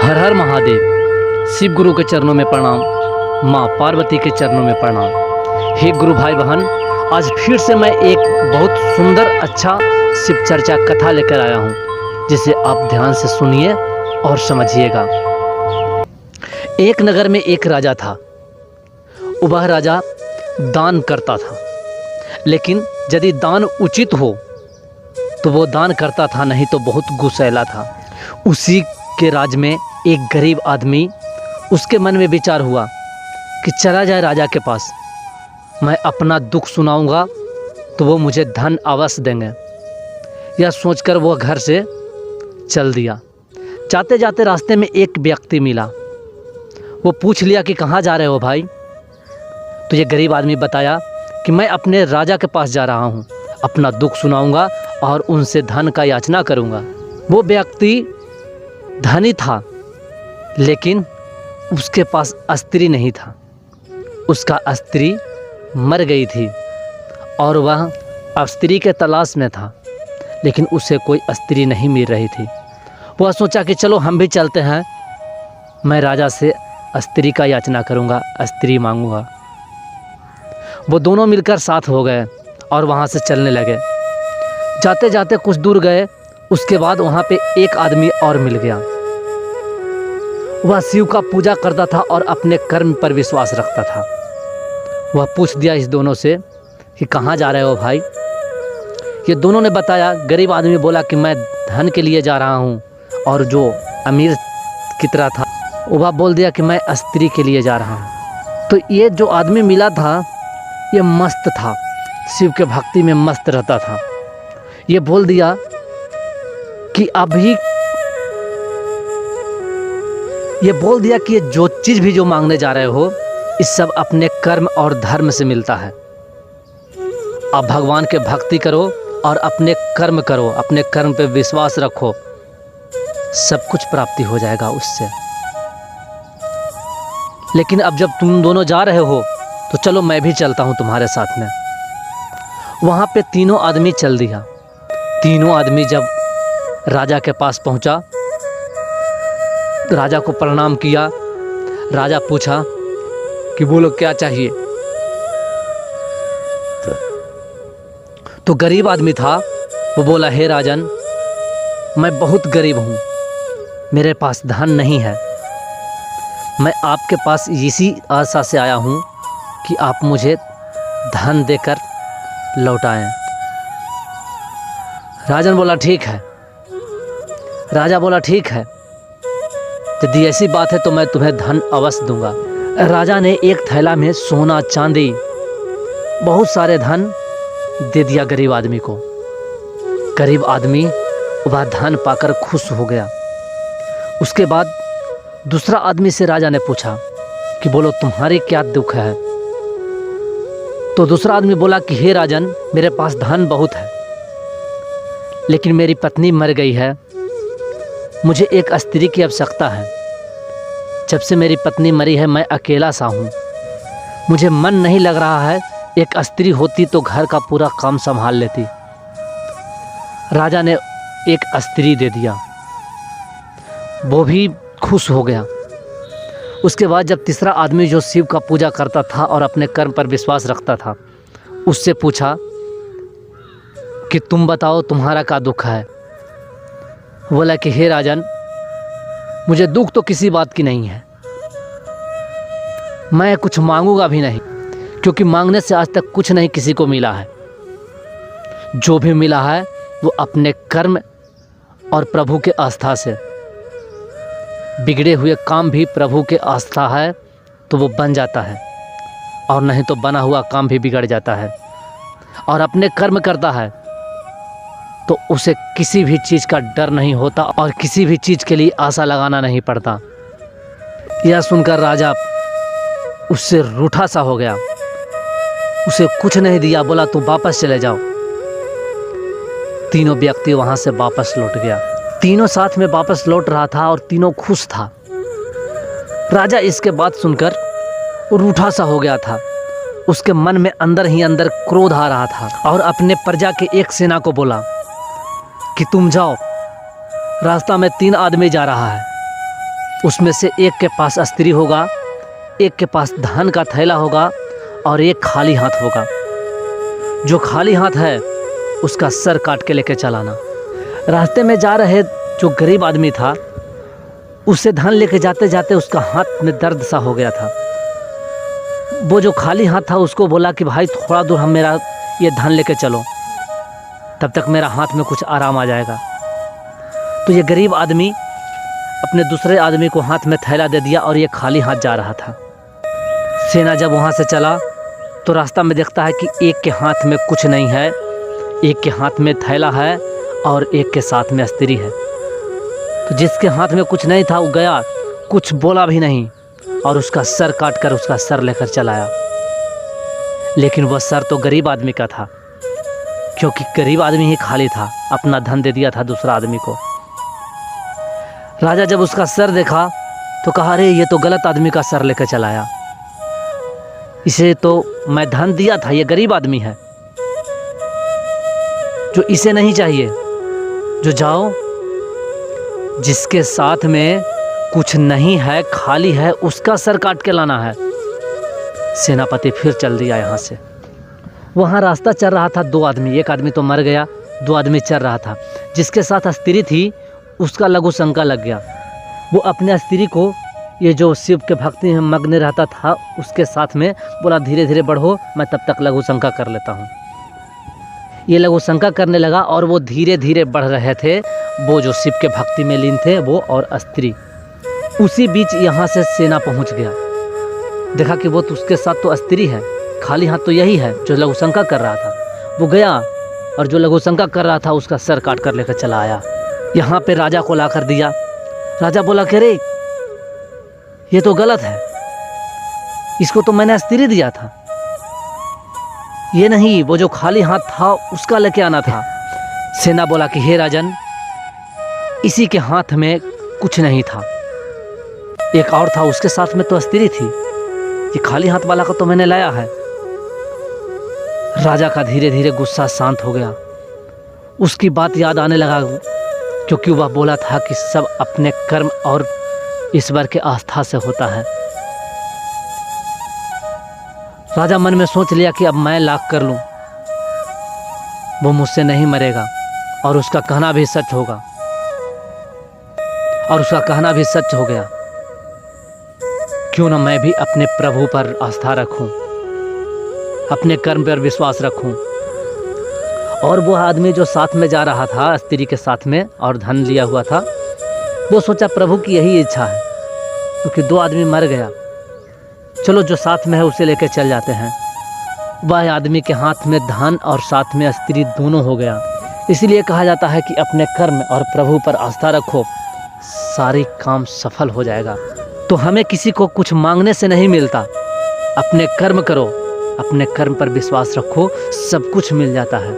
हर हर महादेव। शिव गुरु के चरणों में प्रणाम, माँ पार्वती के चरणों में प्रणाम। हे गुरु भाई बहन, आज फिर से मैं एक बहुत सुंदर अच्छा शिव चर्चा कथा लेकर आया हूँ, जिसे आप ध्यान से सुनिए और समझिएगा। एक नगर में एक राजा था। वह राजा दान करता था, लेकिन यदि दान उचित हो तो वो दान करता था, नहीं तो बहुत गुस्सैला था। उसी के राज में एक गरीब आदमी, उसके मन में विचार हुआ कि चला जाए राजा के पास, मैं अपना दुख सुनाऊंगा तो वो मुझे धन अवश्य देंगे। यह सोचकर वह घर से चल दिया। जाते जाते रास्ते में एक व्यक्ति मिला। वो पूछ लिया कि कहाँ जा रहे हो भाई? तो ये गरीब आदमी बताया कि मैं अपने राजा के पास जा रहा हूँ, अपना दुख सुनाऊंगा और उनसे धन का याचना करूँगा। वो व्यक्ति धनी था, लेकिन उसके पास स्त्री नहीं था। उसका स्त्री मर गई थी और वह स्त्री के तलाश में था, लेकिन उसे कोई स्त्री नहीं मिल रही थी। वह सोचा कि चलो हम भी चलते हैं, मैं राजा से स्त्री का याचना करूँगा, स्त्री मांगूंगा। वो दोनों मिलकर साथ हो गए और वहाँ से चलने लगे। जाते जाते कुछ दूर गए, उसके बाद वहाँ पे एक आदमी और मिल गया। वह शिव का पूजा करता था और अपने कर्म पर विश्वास रखता था। वह पूछ दिया इस दोनों से कि कहाँ जा रहे हो भाई? ये दोनों ने बताया। गरीब आदमी बोला कि मैं धन के लिए जा रहा हूँ, और जो अमीर की तरह था वह बोल दिया कि मैं स्त्री के लिए जा रहा हूँ। तो ये जो आदमी मिला था, ये मस्त था, शिव के भक्ति में मस्त रहता था। ये बोल दिया कि ये जो चीज़ भी जो मांगने जा रहे हो, इस सब अपने कर्म और धर्म से मिलता है। आप भगवान के भक्ति करो और अपने कर्म करो, अपने कर्म पे विश्वास रखो, सब कुछ प्राप्ति हो जाएगा उससे। लेकिन अब जब तुम दोनों जा रहे हो तो चलो मैं भी चलता हूँ तुम्हारे साथ में। वहाँ पे तीनों आदमी चल दिया। तीनों आदमी जब राजा के पास पहुँचा, राजा को प्रणाम किया। राजा पूछा कि बोलो क्या चाहिए? तो गरीब आदमी था, वो बोला, हे राजन, मैं बहुत गरीब हूँ, मेरे पास धन नहीं है। मैं आपके पास इसी आशा से आया हूँ कि आप मुझे धन देकर लौटाएं। राजन बोला ठीक है। राजा बोला ठीक है, यदि ऐसी बात है तो मैं तुम्हें धन अवश्य दूंगा। राजा ने एक थैला में सोना चांदी बहुत सारे धन दे दिया गरीब आदमी को। गरीब आदमी वह धन पाकर खुश हो गया। उसके बाद दूसरा आदमी से राजा ने पूछा कि बोलो तुम्हारी क्या दुख है? तो दूसरा आदमी बोला कि हे राजन, मेरे पास धन बहुत है, लेकिन मेरी पत्नी मर गई है, मुझे एक स्त्री की आवश्यकता है। जब से मेरी पत्नी मरी है मैं अकेला सा हूँ, मुझे मन नहीं लग रहा है, एक स्त्री होती तो घर का पूरा काम संभाल लेती। राजा ने एक स्त्री दे दिया, वो भी खुश हो गया। उसके बाद जब तीसरा आदमी जो शिव का पूजा करता था और अपने कर्म पर विश्वास रखता था, उससे पूछा कि तुम बताओ तुम्हारा क्या दुख है? बोला कि हे राजन, मुझे दुख तो किसी बात की नहीं है, मैं कुछ मांगूंगा भी नहीं, क्योंकि मांगने से आज तक कुछ नहीं किसी को मिला है। जो भी मिला है वो अपने कर्म और प्रभु के आस्था से। बिगड़े हुए काम भी प्रभु के आस्था है तो वो बन जाता है, और नहीं तो बना हुआ काम भी बिगड़ जाता है। और अपने कर्म करता है तो उसे किसी भी चीज़ का डर नहीं होता और किसी भी चीज़ के लिए आशा लगाना नहीं पड़ता। यह सुनकर राजा उससे रूठा सा हो गया, उसे कुछ नहीं दिया, बोला तुम वापस चले जाओ। तीनों व्यक्ति वहाँ से वापस लौट गया। तीनों साथ में वापस लौट रहा था और तीनों खुश था। राजा इसके बात सुनकर रूठा सा हो गया था। उसके मन में अंदर ही अंदर क्रोध आ रहा था और अपने प्रजा के एक सेना को बोला कि तुम जाओ, रास्ता में 3 आदमी जा रहा है, उसमें से एक के पास स्त्री होगा, एक के पास धान का थैला होगा और एक खाली हाथ होगा। जो खाली हाथ है उसका सर काट के लेके चलाना। रास्ते में जा रहे जो गरीब आदमी था उसे धान लेके जाते जाते उसका हाथ में दर्द सा हो गया था। वो जो खाली हाथ था उसको बोला कि भाई थोड़ा दूर हम मेरा ये धान लेके चलो, तब तक मेरा हाथ में कुछ आराम आ जाएगा। तो ये गरीब आदमी अपने दूसरे आदमी को हाथ में थैला दे दिया और ये खाली हाथ जा रहा था। सेना जब वहाँ से चला तो रास्ता में देखता है कि एक के हाथ में कुछ नहीं है, एक के हाथ में थैला है और एक के साथ में स्त्री है। तो जिसके हाथ में कुछ नहीं था वो गया, कुछ बोला भी नहीं और उसका सर काट कर उसका सर लेकर चलाया। लेकिन वह सर तो गरीब आदमी का था, क्योंकि गरीब आदमी ही खाली था, अपना धन दे दिया था दूसरा आदमी को। राजा जब उसका सर देखा तो कहा, अरे ये तो गलत आदमी का सर लेकर चलाया, इसे तो मैं धन दिया था, ये गरीब आदमी है जो इसे नहीं चाहिए। जो जाओ जिसके साथ में कुछ नहीं है, खाली है, उसका सर काट के लाना है। सेनापति फिर चल दिया यहाँ से। वहाँ रास्ता चल रहा था दो आदमी, एक आदमी तो मर गया, दो आदमी चल रहा था। जिसके साथ स्त्री थी उसका लघु शंका लग गया। वो अपने स्त्री को, ये जो शिव के भक्ति में मग्न रहता था, उसके साथ में बोला धीरे धीरे बढ़ो, मैं तब तक लघु शंका कर लेता हूँ। ये लघु शंका करने लगा और वो धीरे धीरे बढ़ रहे थे, वो जो शिव के भक्ति में लीन थे वो और स्त्री। उसी बीच यहाँ से सेना पहुँच गया। देखा कि वो तो उसके साथ तो स्त्री है, खाली हाथ तो यही है जो लघु शंका कर रहा था। वो गया और जो लघु शंका कर रहा था उसका सर काट कर लेकर चला आया। यहाँ पे राजा को ला कर दिया। राजा बोला कि अरे ये तो गलत है, इसको तो मैंने स्त्री दिया था, ये नहीं, वो जो खाली हाथ था उसका लेके आना था। सेना बोला कि हे राजन, इसी के हाथ में कुछ नहीं था, एक और था, उसके साथ में तो स्त्री थी, ये खाली हाथ वाला का तो मैंने लाया है। राजा का धीरे धीरे गुस्सा शांत हो गया। उसकी बात याद आने लगा, क्योंकि वह बोला था कि सब अपने कर्म और ईश्वर के आस्था से होता है। राजा मन में सोच लिया कि अब मैं लाख कर लूं, वो मुझसे नहीं मरेगा और उसका कहना भी सच होगा। और उसका कहना भी सच हो गया। क्यों ना मैं भी अपने प्रभु पर आस्था रखूं, अपने कर्म पर विश्वास रखूं। और वो आदमी जो साथ में जा रहा था स्त्री के साथ में और धन लिया हुआ था, वो सोचा प्रभु की यही इच्छा है, क्योंकि दो आदमी मर गया, चलो जो साथ में है उसे लेकर चल जाते हैं। वह आदमी के हाथ में धन और साथ में स्त्री दोनों हो गया। इसीलिए कहा जाता है कि अपने कर्म और प्रभु पर आस्था रखो, सारी काम सफल हो जाएगा। तो हमें किसी को कुछ मांगने से नहीं मिलता, अपने कर्म करो, अपने कर्म पर विश्वास रखो, सब कुछ मिल जाता है।